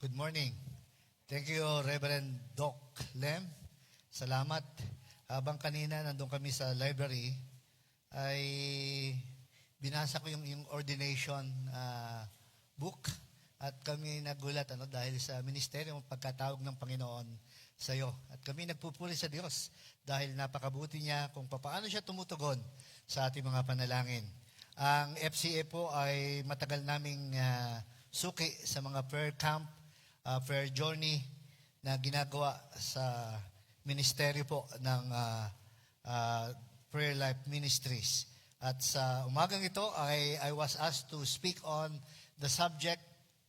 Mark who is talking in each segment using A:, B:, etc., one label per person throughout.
A: Good morning. Thank you, Reverend Doc Lem. Salamat. Habang kanina nandun kami sa library, ay binasa ko yung ordination book at kami nagulat dahil sa ministeryo ng pagkatawag ng Panginoon sa iyo. At kami nagpupuri sa Diyos dahil napakabuti niya kung paano siya tumutugon sa ating mga panalangin. Ang FCA po ay matagal naming suki sa mga prayer camp, prayer journey na ginagawa sa ministeryo po ng Prayer Life Ministries. At sa umagang ito, I was asked to speak on the subject,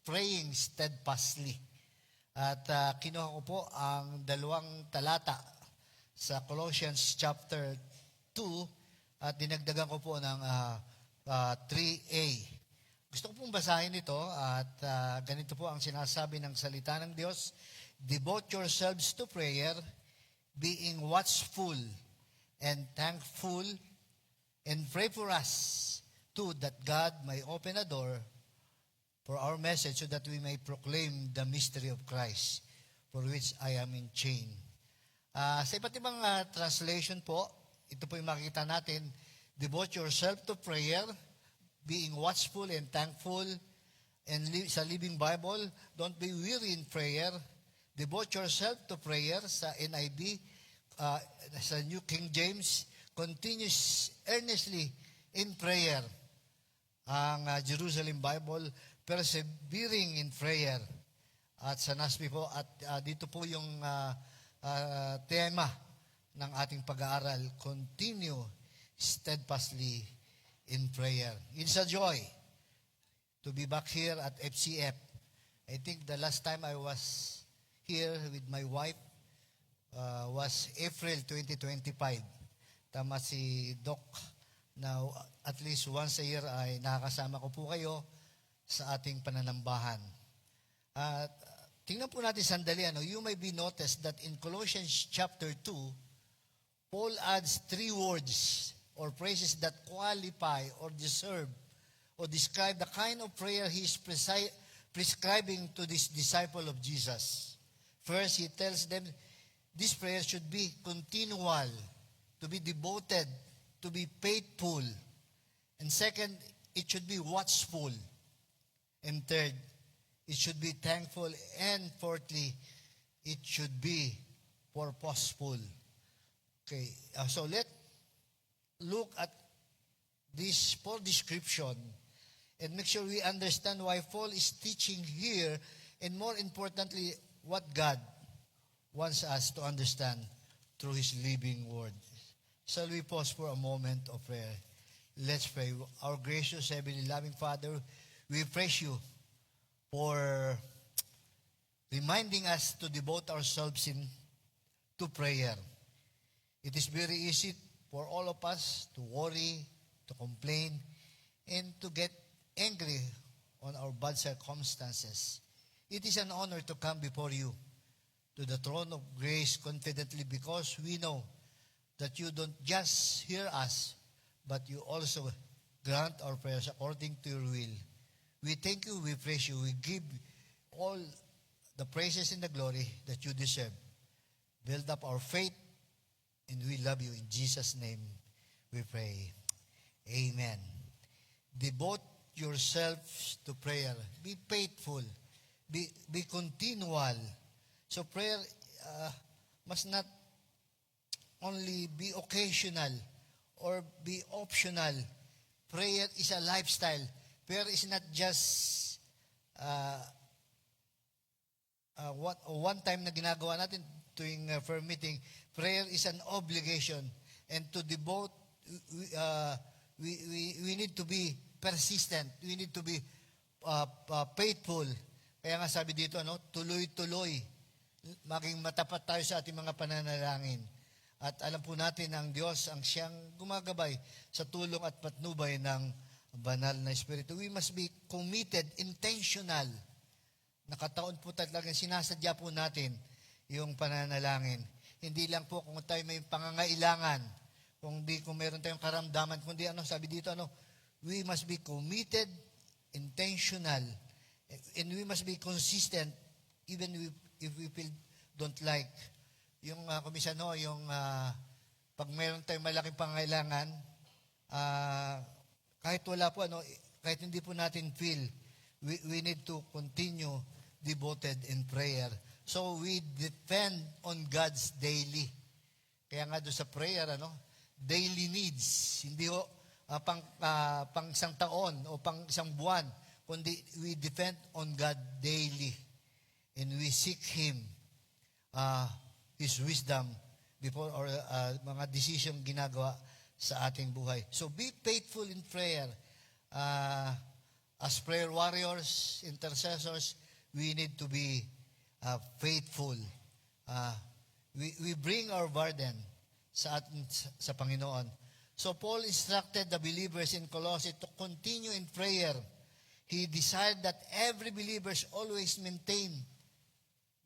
A: praying steadfastly. At kinuha ko po ang 2 talata sa Colossians chapter 2 at dinagdagan ko po ng 3a. Gusto ko pong basahin ito at ganito po ang sinasabi ng salita ng Diyos. Devote yourselves to prayer, being watchful and thankful, and pray for us too that God may open a door for our message so that we may proclaim the mystery of Christ, for which I am in chain. Sa iba't ibang translation po, ito po yung makikita natin, devote yourself to prayer, being watchful and thankful. And sa Living Bible, don't be weary in prayer. Devote yourself to prayer. Sa NIV, sa New King James, continues earnestly in prayer. Ang Jerusalem Bible, persevering in prayer. At sa NASB po, at dito po yung tema ng ating pag-aaral, continue steadfastly in prayer. It's a joy to be back here at FCF. I think the last time I was here with my wife was April 2025. Tama si Doc na at least once a year ay nakakasama ko po kayo sa ating pananambahan. At tingnan po natin sandali, you may be noticed that in Colossians chapter 2, Paul adds 3 words or phrases that qualify or deserve or describe the kind of prayer he is prescribing to this disciple of Jesus. First, he tells them this prayer should be continual, to be devoted, to be faithful. And second, it should be watchful. And third, it should be thankful. And fourthly, it should be purposeful. Okay, so let's look at this Paul description and make sure we understand why Paul is teaching here, and more importantly, what God wants us to understand through His living word. Shall we pause for a moment of prayer? Let's pray. Our gracious, heavenly, loving Father, we praise You for reminding us to devote ourselves to prayer. It is very easy for all of us to worry, to complain, and to get angry on our bad circumstances. It is an honor to come before You, to the throne of grace confidently, because we know that You don't just hear us, but You also grant our prayers according to Your will. We thank You, we praise You, we give all the praises and the glory that You deserve. Build up our faith, and we love You. In Jesus' name we pray. Amen. Devote yourselves to prayer. Be faithful. Be continual. So prayer must not only be occasional or be optional. Prayer is a lifestyle. Prayer is not just one time na ginagawa natin tuwing prayer meeting. Prayer is an obligation. And to devote, we need to be persistent. We need to be faithful. Kaya nga sabi dito, tuloy-tuloy. Maging matapat tayo sa ating mga pananalangin. At alam po natin ang Diyos ang siyang gumagabay sa tulong at patnubay ng banal na Espiritu. We must be committed, intentional. Nakataon po talagang sinasadya po natin yung pananalangin. Hindi lang po kung tayo may pangangailangan, kung meron tayong karamdaman, kundi sabi dito, we must be committed, intentional, and we must be consistent even if we feel don't like. Yung kumisan yung pag mayroon tayong malaking pangailangan, kahit wala po, kahit hindi po natin feel, we need to continue devoted in prayer. So we depend on God's daily. Kaya nga doon sa prayer, daily needs. Hindi ho pang isang taon o pang isang buwan, kundi we depend on God daily. And we seek Him, His wisdom before our mga decision ginagawa sa ating buhay. So be faithful in prayer. As prayer warriors, intercessors, we need to be faithful. We bring our burden sa Panginoon. So Paul instructed the believers in Colossae to continue in prayer. He desired that every believers always maintain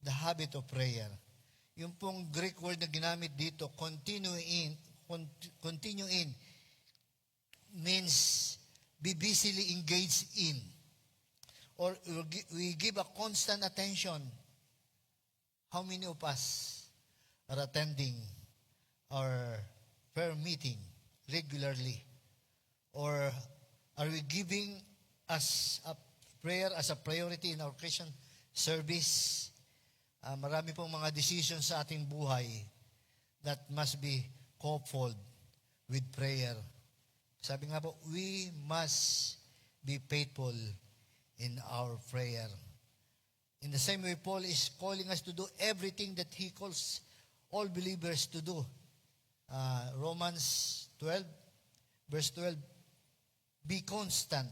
A: the habit of prayer. Yung pong Greek word na ginamit dito, continue in, means be busily engaged in. Or we give a constant attention. How many of us are attending our prayer meeting regularly? Or are we giving as a prayer as a priority in our Christian service? Marami pong mga decisions sa ating buhay that must be coupled with prayer. Sabi nga po, we must be faithful in our prayer. In the same way, Paul is calling us to do everything that he calls all believers to do. Romans 12, verse 12, be constant,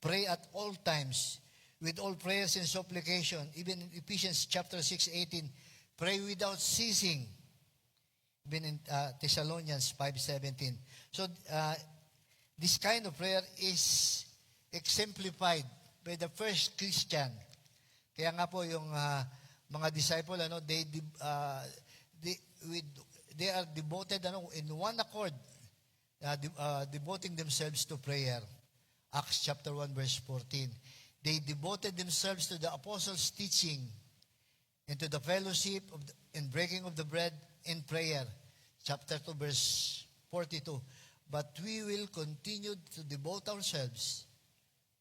A: pray at all times, with all prayers and supplication. Even in Ephesians chapter 6:18, pray without ceasing. Even in Thessalonians 5:17. So this kind of prayer is exemplified by the first Christian. Kaya nga po yung mga disciple, they are devoted in one accord, devoting themselves to prayer. Acts chapter 1 verse 14. They devoted themselves to the apostles' teaching and to the fellowship and breaking of the bread in prayer. Chapter 2 verse 42. But we will continue to devote ourselves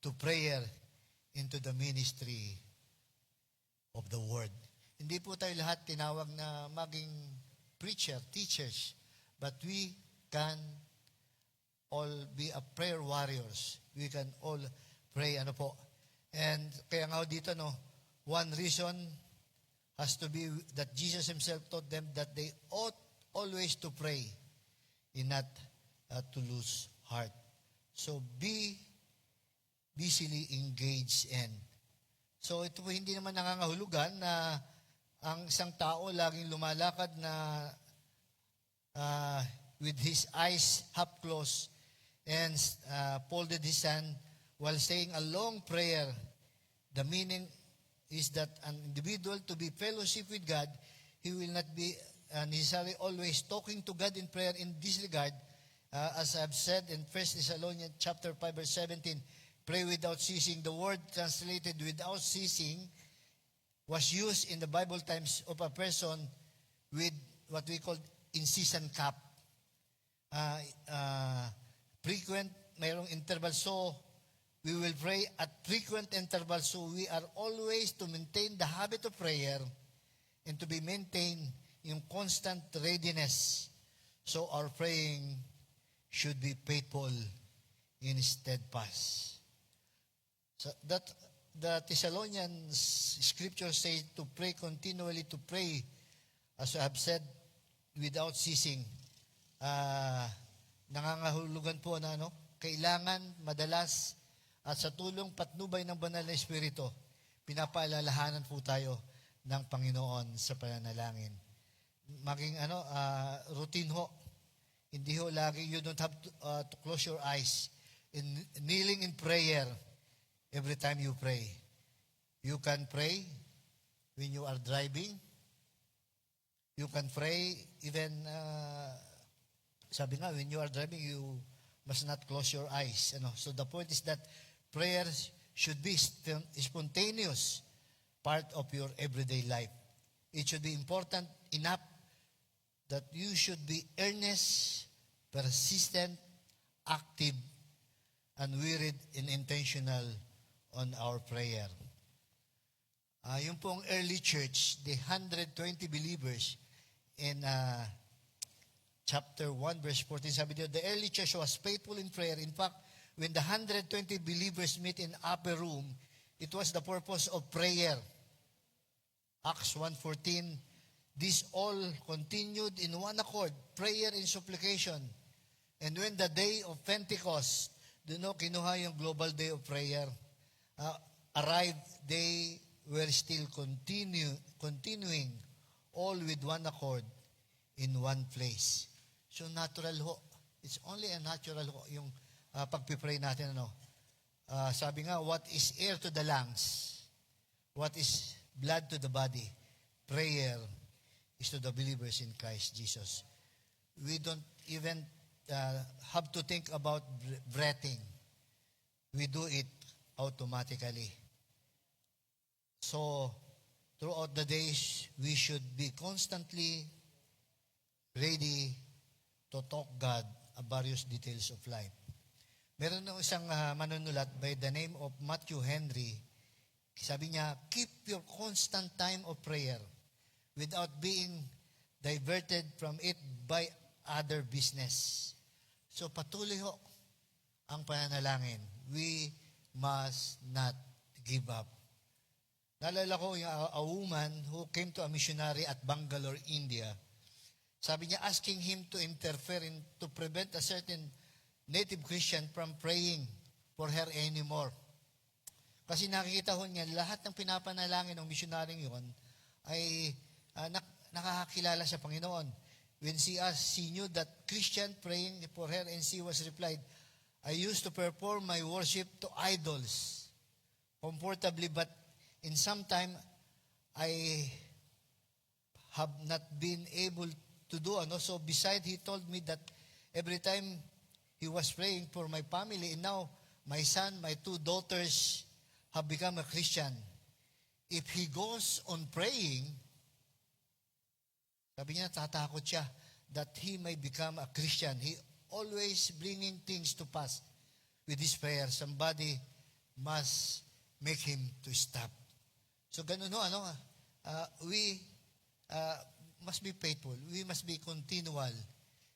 A: to prayer into the ministry of the Word. Hindi po tayo lahat tinawag na maging preacher, teachers, but we can all be a prayer warriors. We can all pray, And kaya nga dito, one reason has to be that Jesus Himself taught them that they ought always to pray and not to lose heart. So be busily engaged in. So ito po hindi naman nangangahulugan na ang isang tao laging lumalakad na with his eyes half closed and folded his hand while saying a long prayer. The meaning is that an individual to be fellowship with God, he will not be necessarily always talking to God in prayer in this regard. As I've said in 1 Thessalonians chapter 5 verse 17, pray without ceasing. The word translated without ceasing was used in the Bible times of a person with what we call incessant cough. Frequent, mayroong interval. So, we will pray at frequent intervals, so we are always to maintain the habit of prayer and to be maintained in constant readiness. So our praying should be faithful and steadfast. So that the Thessalonians scripture says to pray continually, to pray, as I have said, without ceasing. Nangangahulugan po na kailangan madalas at sa tulong patnubay ng banal na Espiritu, pinapaalalahanan po tayo ng Panginoon sa pananalangin. Maging routine ho. Hindi ho lagi, you don't have to close your eyes. Kneeling in prayer every time you pray. You can pray when you are driving. You can pray even, sabi nga, when you are driving, you must not close your eyes. So the point is that prayer should be spontaneous. part of your everyday life. It should be important enough that you should be earnest, persistent, active, unwearied, and intentional on our prayer. Yung pong early church, the 120 believers in chapter 1, verse 14, sabi dito, the early church was faithful in prayer. In fact, when the 120 believers meet in upper room, it was the purpose of prayer. Acts 1:14, this all continued in one accord, prayer and supplication. And when the day of Pentecost, kinuha yung global day of prayer, arrived, they were still continuing all with one accord in one place. So natural ho. It's only a natural ho yung pagpipray natin. Sabi nga, what is air to the lungs? What is blood to the body? Prayer is to the believers in Christ Jesus. We don't even have to think about breathing. We do it automatically. So, throughout the days, we should be constantly ready to talk God about various details of life. Meron ng isang manunulat by the name of Matthew Henry. Sabi niya, keep your constant time of prayer without being diverted from it by other business. So patuloy ho ang pananalangin. We must not give up. Naalala ko yung a woman who came to a missionary at Bangalore, India. Sabi niya, asking him to interfere to prevent a certain native Christian from praying for her anymore. Kasi nakikita ho niya, lahat ng pinapanalangin ng missionaryong yun ay nakakakilala sa Panginoon. When she asked, she knew that Christian praying for her, and she was replied, I used to perform my worship to idols comfortably, but in some time, I have not been able to do. So besides, he told me that every time he was praying for my family, and now my son, my 2 daughters have become a Christian. If he goes on praying, sabi niya, tatakot siya that he may become a Christian. He always bringing things to pass with his prayer. Somebody must make him to stop. So ganun we must be faithful. We must be continual.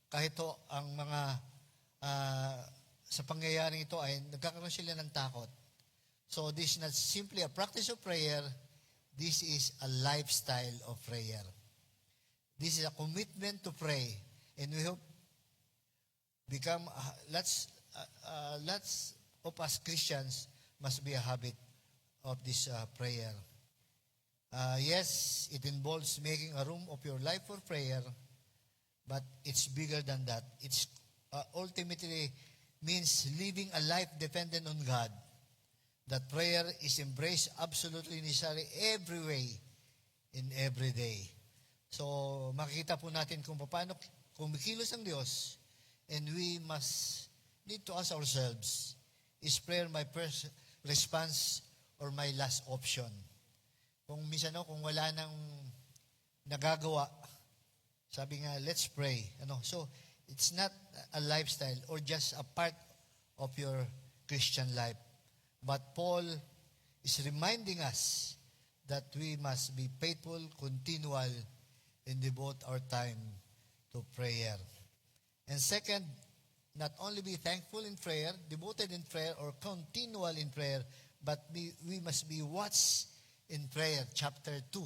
A: Kahit to ang mga sa pangyayaring ito ay nagkakaroon sila ng takot. So this is not simply a practice of prayer. This is a lifestyle of prayer. This is a commitment to pray. And we hope become, lots of us Christians must be a habit of this prayer. Yes, it involves making a room of your life for prayer, but it's bigger than that. It's ultimately means living a life dependent on God. That prayer is embraced absolutely necessary every way, in every day. So, makikita po natin kung paano kumikilos ang Diyos, and we must need to ask ourselves, is prayer my first response or my last option? Kung minsan kung wala nang nagagawa, sabi nga, let's pray. So, it's not a lifestyle or just a part of your Christian life. But Paul is reminding us that we must be faithful, continual, and devote our time to prayer. And second, not only be thankful in prayer, devoted in prayer, or continual in prayer, but we must be watched in prayer. Chapter 2.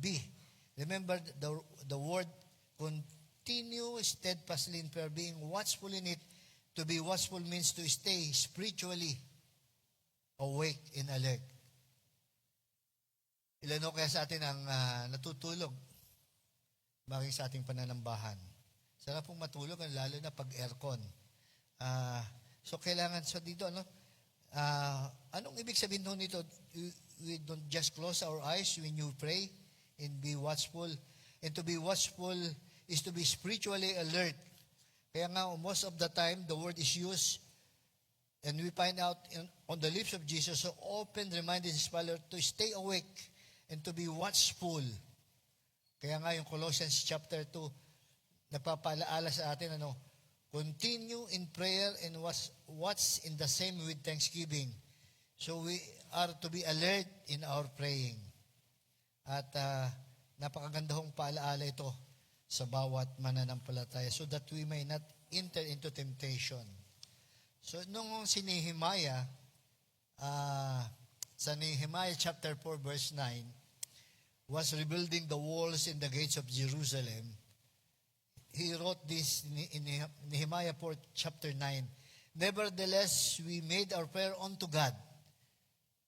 A: B. Remember the word continue steadfastly in prayer, being watchful in it. To be watchful means to stay spiritually awake and alert. Ilan kaya sa atin ang natutulog bagay sa ating pananambahan? Sarap pong matulog, lalo na pag aircon. So kailangan, dito, anong ibig sabihin nito? We don't just close our eyes when you pray and be watchful. And to be watchful is to be spiritually alert. Kaya nga, most of the time, the word is used And we find out on the lips of Jesus, so often reminded his followers to stay awake and to be watchful. Kaya nga yung Colossians chapter 2, nagpapaalaala sa atin, continue in prayer and watch in the same with thanksgiving. So we are to be alert in our praying. At napakaganda hong paalaala ito sa bawat mananampalataya so that we may not enter into temptation. So nung si Nehemiah, sa Nehemiah chapter 4 verse 9, was rebuilding the walls and the gates of Jerusalem, he wrote this in Nehemiah 4 chapter 9, nevertheless, we made our prayer unto God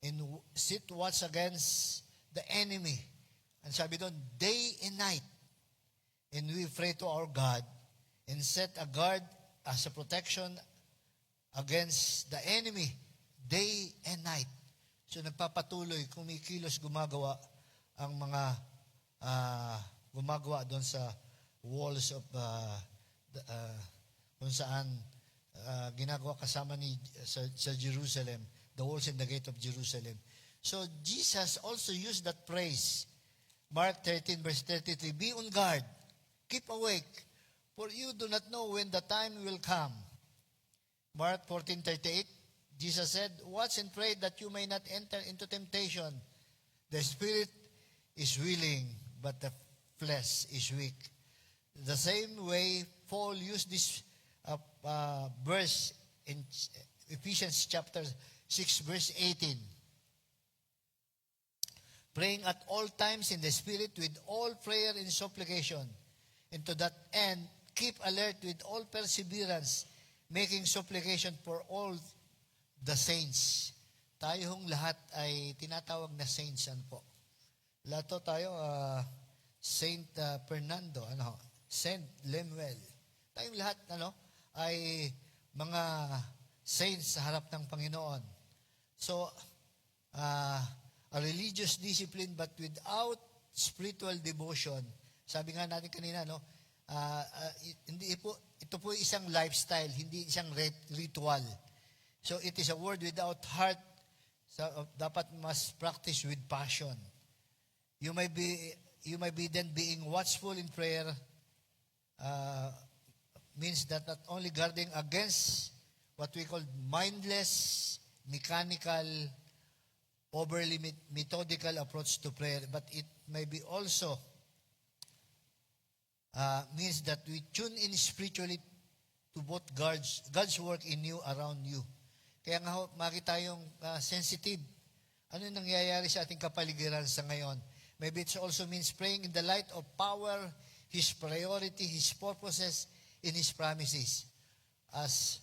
A: and sit watch against the enemy. And sabi doon, day and night. And we pray to our God and set a guard as a protection against the enemy, day and night. So nagpapatuloy, kumikilos, gumagawa ang mga gumagawa doon sa walls of kung saan ginagawa kasama sa Jerusalem, the walls and the gate of Jerusalem. So Jesus also used that phrase, Mark 13 verse 33, be on guard, keep awake, for you do not know when the time will come. Mark 14:38, Jesus said, watch and pray that you may not enter into temptation. The spirit is willing, but the flesh is weak. The same way Paul used this verse in Ephesians chapter 6 verse 18. Praying at all times in the Spirit with all prayer and supplication. And to that end, keep alert with all perseverance, making supplication for all the saints. Tayo hong lahat ay tinatawag na saints. Ano po? Lahat tayo, Saint Fernando, Saint Lemuel. Tayong lahat, ay mga saints sa harap ng Panginoon. So, a religious discipline but without spiritual devotion. Sabi nga natin kanina, ito po isang lifestyle, hindi isang ritual. So it is a word without heart. So, dapat must practice with passion. You may be then being watchful in prayer means that not only guarding against what we call mindless, mechanical, overly methodical approach to prayer, but it may be also means that we tune in spiritually to both God's work in you, around you. Kaya nga makita tayong sensitive. Ano yung nangyayari sa ating kapaligiran sa ngayon? Maybe it also means praying in the light of power, His priority, His purposes, in His promises as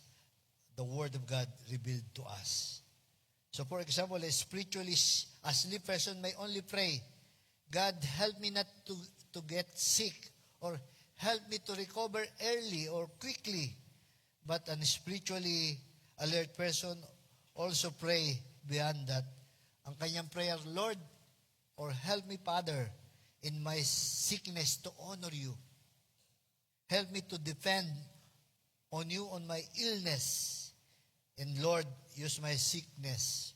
A: the Word of God revealed to us. So for example, a spiritually asleep person may only pray, God, help me not to get sick, or help me to recover early or quickly. But a spiritually alert person also pray beyond that. Ang kanyang prayer, Lord, or help me, Father, in my sickness to honor you. Help me to depend on you on my illness. And Lord, use my sickness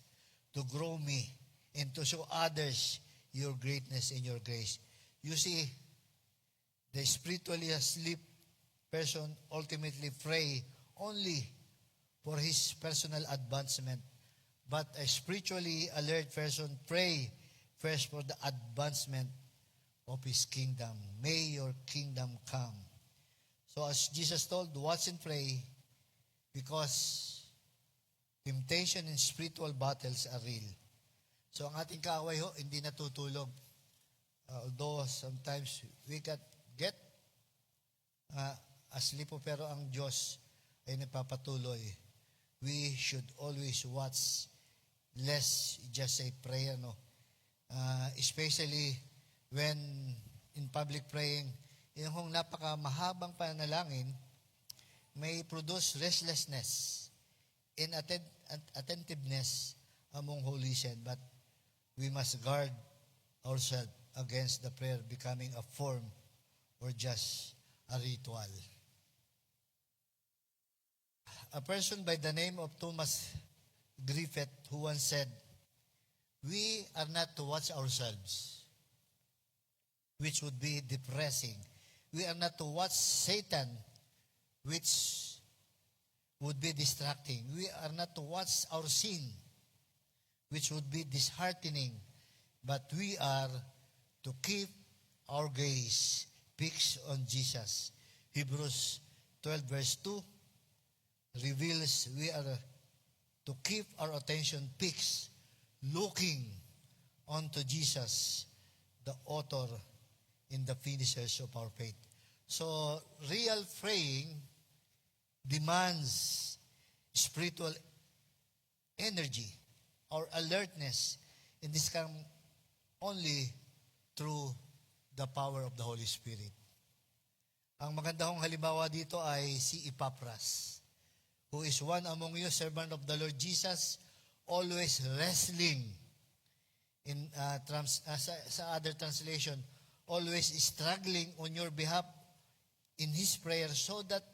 A: to grow me and to show others your greatness and your grace. You see, the spiritually asleep person ultimately pray only for his personal advancement. But a spiritually alert person pray first for the advancement of His kingdom. May your kingdom come. So as Jesus told, watch and pray because temptation and spiritual battles are real. So ang ating kaaway hindi natutulog. Although sometimes we get asleep pero ang Diyos ay nagpapatuloy. We should always watch, less just say prayer, especially when in public praying, yung napaka-mahabang panalangin may produce restlessness and attentiveness among holy saints. But we must guard ourselves against the prayer becoming a form or just a ritual. a person by the name of Thomas Griffith who once said, "We are not to watch ourselves," which would be depressing. We are not to watch Satan, which would be distracting. We are not to watch our sin, which would be disheartening. But we are to keep our gaze fixed on Jesus. Hebrews 12 verse 2 reveals we are to keep our attention fixed, looking onto Jesus, the author and the finishers of our faith. So, real praying demands spiritual energy or alertness, and this comes only through the power of the Holy Spirit. Ang maganda kong halimbawa dito ay si Epaphras, who is one among you, servant of the Lord Jesus, always wrestling. Sa other translation, always struggling on your behalf in his prayer, so that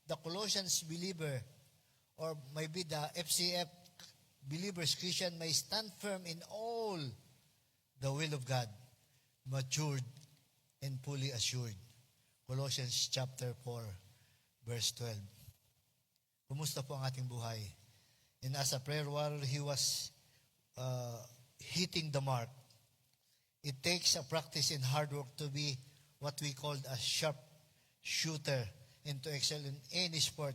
A: the Colossians believer, or maybe the FCF believers, Christian, may stand firm in all the will of God, matured and fully assured. Colossians chapter 4, verse 12. Kumusta po ang ating buhay? And as a prayer warrior, he was hitting the mark. It takes a practice and hard work to be what we call a sharp shooter and to excel in any sport.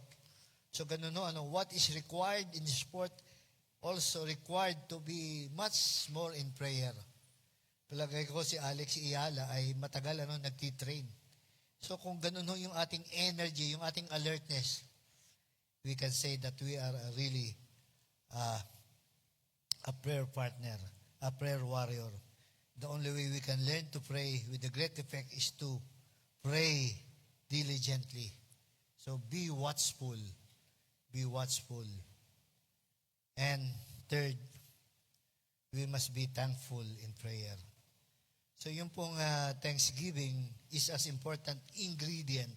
A: So ganun no, what is required in sport also required to be much more in prayer. Palagay ko si Alex Iyala ay matagal nagtitrain. So kung ganun yung ating energy, yung ating alertness, we can say that we are really a prayer partner, a prayer warrior. The only way we can learn to pray with a great effect is to pray diligently. So be watchful. Be watchful. And third, we must be thankful in prayer. So yung pong thanksgiving is as important ingredient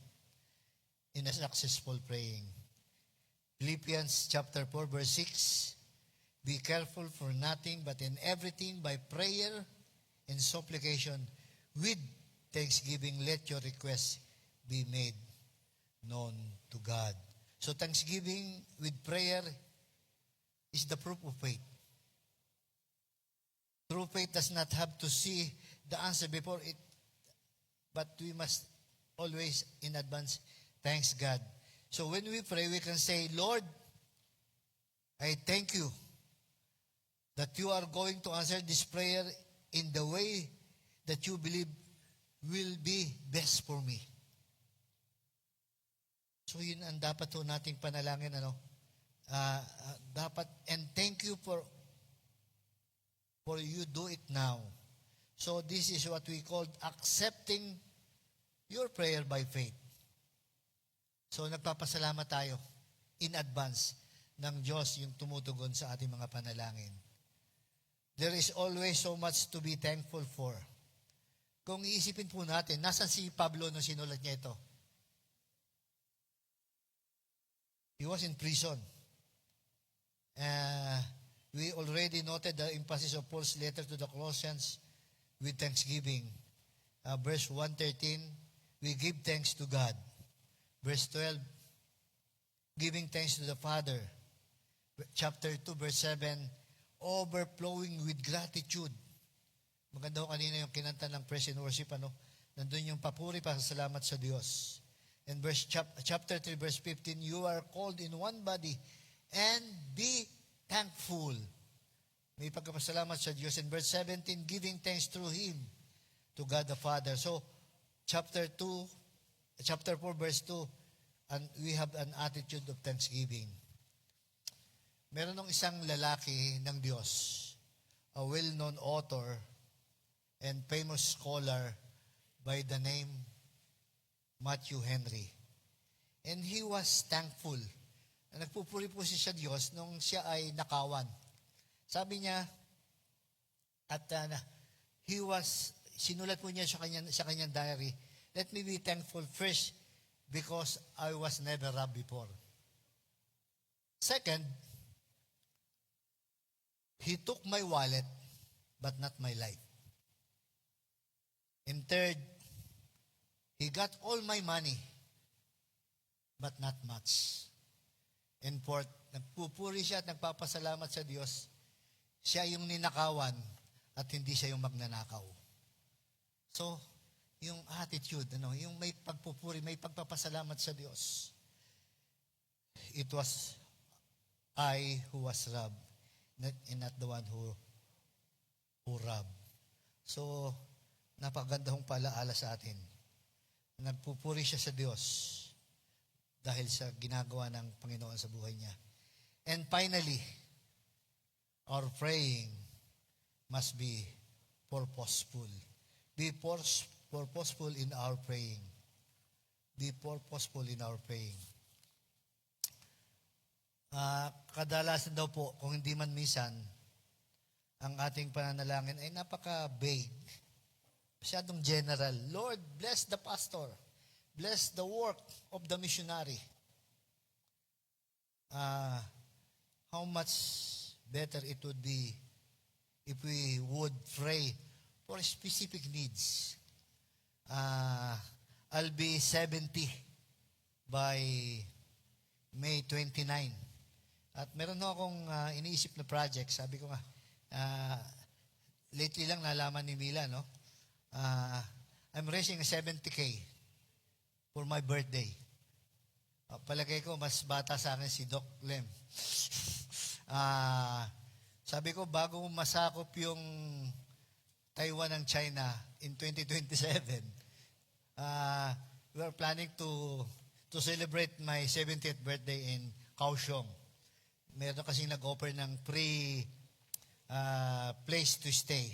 A: in a successful praying. Philippians chapter 4 verse 6, be careful for nothing but in everything by prayer and supplication with thanksgiving let your requests be made known to God. So thanksgiving with prayer is the proof of faith. True faith does not have to see the answer before it, but we must always in advance thanks God. So when we pray, we can say, Lord, I thank you that you are going to answer this prayer in the way that you believe will be best for me. So yun ang dapat po nating panalangin, dapat, and thank you for you do it now. So this is what we call accepting your prayer by faith. So nagpapasalamat tayo in advance ng Diyos yung tumutugon sa ating mga panalangin. There is always so much to be thankful for. Kung iisipin po natin, nasan si Pablo nung sinulat niya ito? He was in prison. We already noted the emphasis of Paul's letter to the Colossians with thanksgiving. Verse 1:13, we give thanks to God. Verse 12, giving thanks to the Father. Chapter 2, verse 7, overflowing with gratitude. Maganda ko kanina yung kinanta ng praise and worship, nandun yung papuri pa sa salamat sa Diyos. And chapter 3, verse 15, you are called in one body and be thankful. May pagkapasalamat sa Diyos. In verse 17, giving thanks through Him to God the Father. So, chapter 4, verse 2, and we have an attitude of thanksgiving. Meron ng isang lalaki ng Diyos, a well-known author and famous scholar by the name Matthew Henry. And he was thankful. Nagpupuri po siya sa Diyos nung siya ay nakawan. Sabi niya, sinulat po niya sa kanyang diary, let me be thankful first because I was never robbed before. Second, he took my wallet, but not my life. And third, he got all my money, but not much. And fourth, nagpupuri siya at nagpapasalamat sa Diyos. Siya yung ninakawan at hindi siya yung magnanakaw. So, yung attitude, yung may pagpupuri, may pagpapasalamat sa Diyos. It was I who was robbed, not the one who robbed. So, napakaganda hong palaala sa atin. Nagpupuri siya sa Diyos dahil sa ginagawa ng Panginoon sa buhay niya. And finally, our praying must be purposeful. Be purposeful in our praying. Be purposeful in our praying. Kadalasan daw po, kung hindi man minsan, ang ating pananalangin ay napaka-vague. Masyadong general. Lord, bless the pastor. Bless the work of the missionary. How much better it would be if we would pray for specific needs. I'll be 70 by May 29. At meron na akong iniisip na project. Sabi ko nga, lately lang nalaman ni Mila, no? I'm raising a 70K for my birthday. Palagay ko, mas bata sa akin si Doc Lem. Sabi ko, bago masakop yung Taiwan ng China in 2027, we are planning to celebrate my 70th birthday in Kaohsiung. Meron kasing nag-offer ng free place to stay.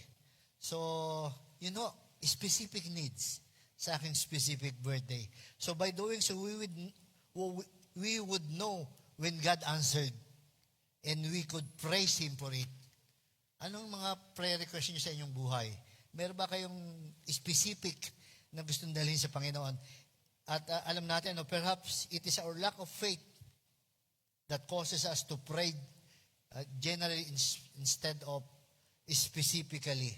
A: So, specific needs sa aking specific birthday. So by doing so, we would know when God answered and we could praise Him for it. Anong mga prayer request niyo sa inyong buhay? Meron ba kayong specific na gustong dalhin sa Panginoon? At alam natin, perhaps it is our lack of faith that causes us to pray generally instead of specifically.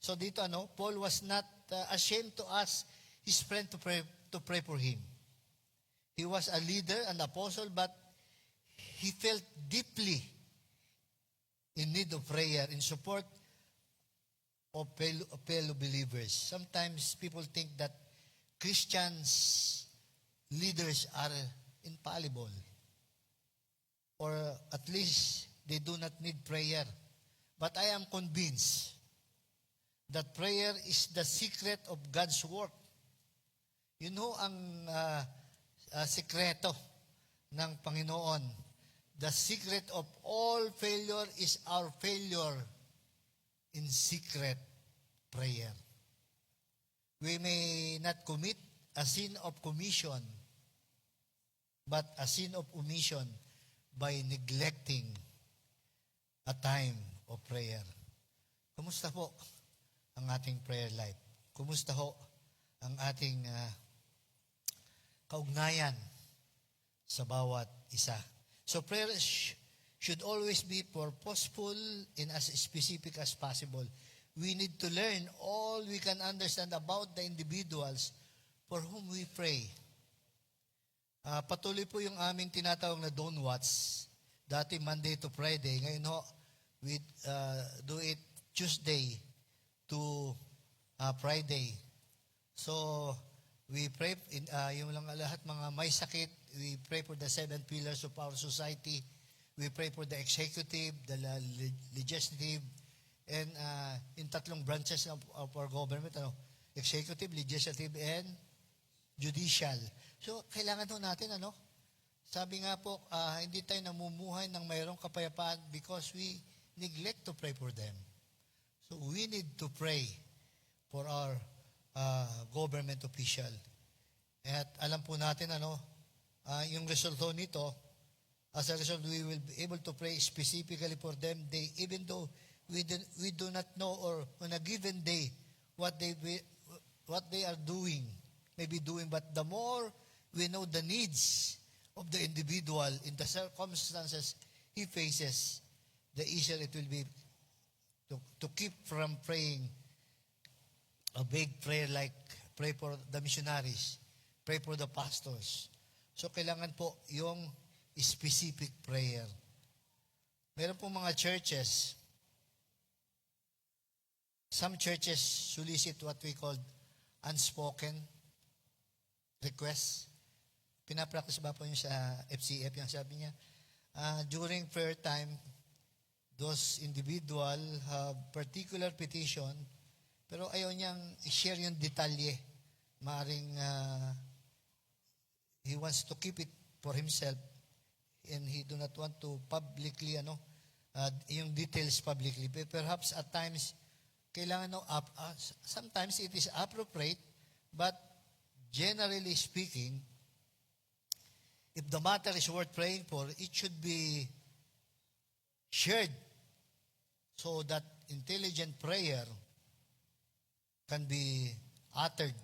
A: So dito, Paul was not ashamed to ask his friend to pray for him. He was a leader, an apostle, but he felt deeply in need of prayer in support of fellow believers. Sometimes people think that Christians, leaders are infallible, or at least they do not need prayer. But I am convinced that prayer is the secret of God's work. Ang sikreto ng Panginoon. The secret of all failure is our failure in secret prayer. We may not commit a sin of commission, but a sin of omission by neglecting a time of prayer. Kumusta po ang ating prayer life? Kumusta ho ang ating kaugnayan sa bawat isa? So prayer should always be purposeful and as specific as possible. We need to learn all we can understand about the individuals for whom we pray. Patuloy po yung aming tinatawag na Don't Watch. Dati Monday to Friday. Ngayon we do it Tuesday to Friday. So, we pray, yung lang lahat mga may sakit, we pray for the 7 pillars of our society. We pray for the executive, the legislative, and in 3 branches of our government, executive, legislative, and judicial. So, kailangan ho natin, sabi nga po, hindi tayo namumuhay ng mayroong kapayapaan because we neglect to pray for them. So, we need to pray for our government official. At alam po natin, yung resulto nito, as a result, we will be able to pray specifically for them. Even though we do not know or on a given day what they are doing, maybe doing, but the more we know the needs of the individual in the circumstances he faces, the easier it will be to keep from praying a big prayer like pray for the missionaries, pray for the pastors. So kailangan po yung specific prayer. Meron po mga churches, some churches solicit what we call unspoken requests. Pinapractice ba po yung sa FCF? Yung sabi niya, during prayer time, those individual have particular petition, pero ayaw niyang i-share yung detalye. Maaring he wants to keep it for himself and he do not want to publicly, yung details publicly. Perhaps at times, kailangan, sometimes it is appropriate, but generally speaking, if the matter is worth praying for, it should be shared so that intelligent prayer can be uttered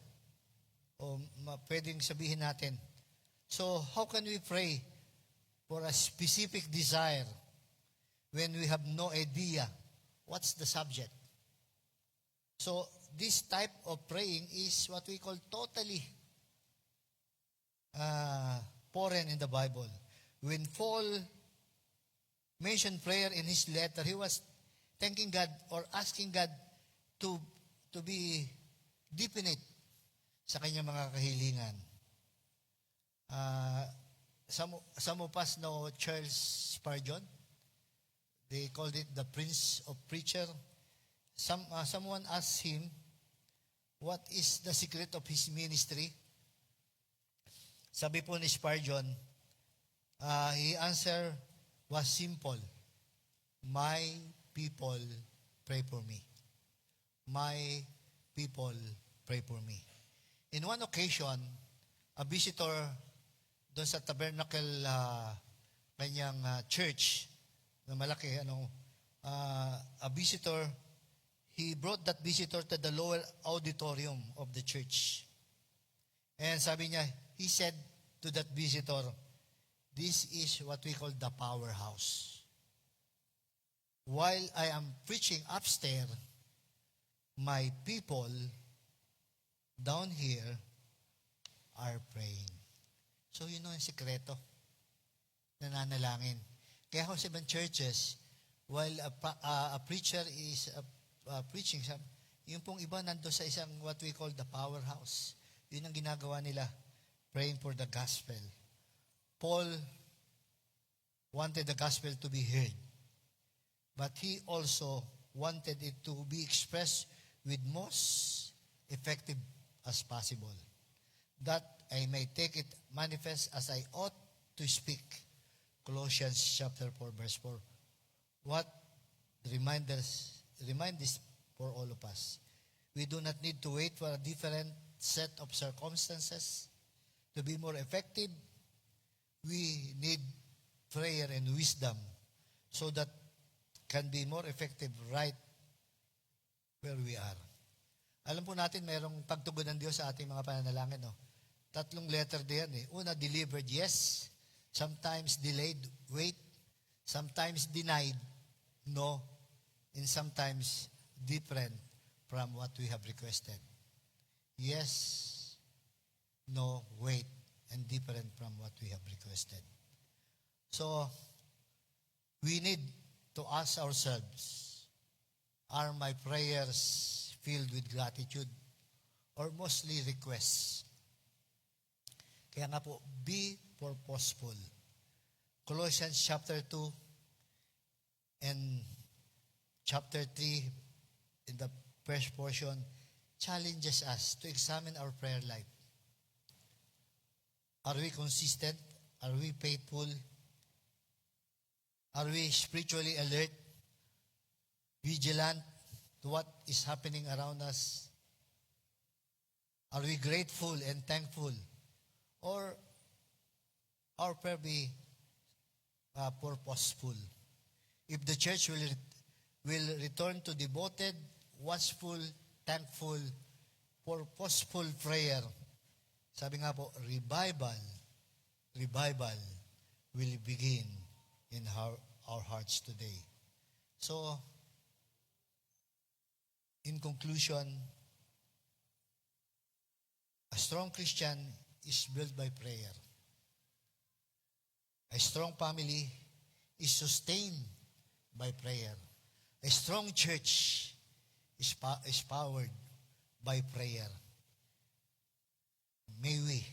A: o pwedeng sabihin natin. So, how can we pray for a specific desire when we have no idea what's the subject? So, this type of praying is what we call totally foreign in the Bible. When Paul mentioned prayer in his letter, he was thanking God or asking God to be definite sa kanyang mga kahilingan. Some of us know Charles Spurgeon. They called it the Prince of Preacher. Someone asked him, what is the secret of his ministry? Sabi po ni Spurgeon, he answer was simple. My people pray for me. My people pray for me. In one occasion, a visitor doon sa tabernacle kanyang church na malaki, a visitor, he brought that visitor to the lower auditorium of the church. And sabi niya, he said to that visitor, this is what we call the powerhouse. While I am preaching upstairs, my people down here are praying. So yun yung sikreto. Nananalangin. Kaya ako sa ibang churches, while a preacher is preaching, yung pong iba nando sa isang what we call the powerhouse. Yun ang ginagawa nila, praying for the gospel. Paul wanted the gospel to be heard, but he also wanted it to be expressed with most effective as possible, that I may take it manifest as I ought to speak. Colossians chapter 4, verse 4. What remind this for all of us? We do not need to wait for a different set of circumstances to be more effective. We need prayer and wisdom so that can be more effective right where we are. Alam po natin, mayroong pagtugon ng Diyos sa ating mga pananalangin. No? 3 letter diyan. Una, delivered, yes. Sometimes delayed, wait. Sometimes denied, no. And sometimes different from what we have requested. Yes, no, wait, and different from what we have requested. So, we need to ask ourselves, are my prayers filled with gratitude or mostly requests? Kaya nga po, be purposeful. Colossians chapter 2 and chapter 3 in the first portion challenges us to examine our prayer life. Are we consistent? Are we faithful? Are we spiritually alert? Vigilant to what is happening around us? Are we grateful and thankful? Or our prayer be purposeful? If the church will return to devoted, watchful, thankful, purposeful prayer, sabi nga po, revival revival will begin in our hearts today. So, in conclusion, a strong Christian is built by prayer. A strong family is sustained by prayer. A strong church is powered by prayer. May we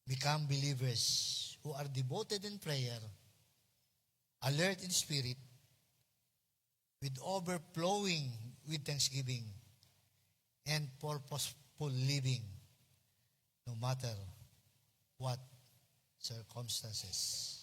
A: become believers who are devoted in prayer, alert in spirit, with overflowing with thanksgiving, and purposeful living, no matter what circumstances.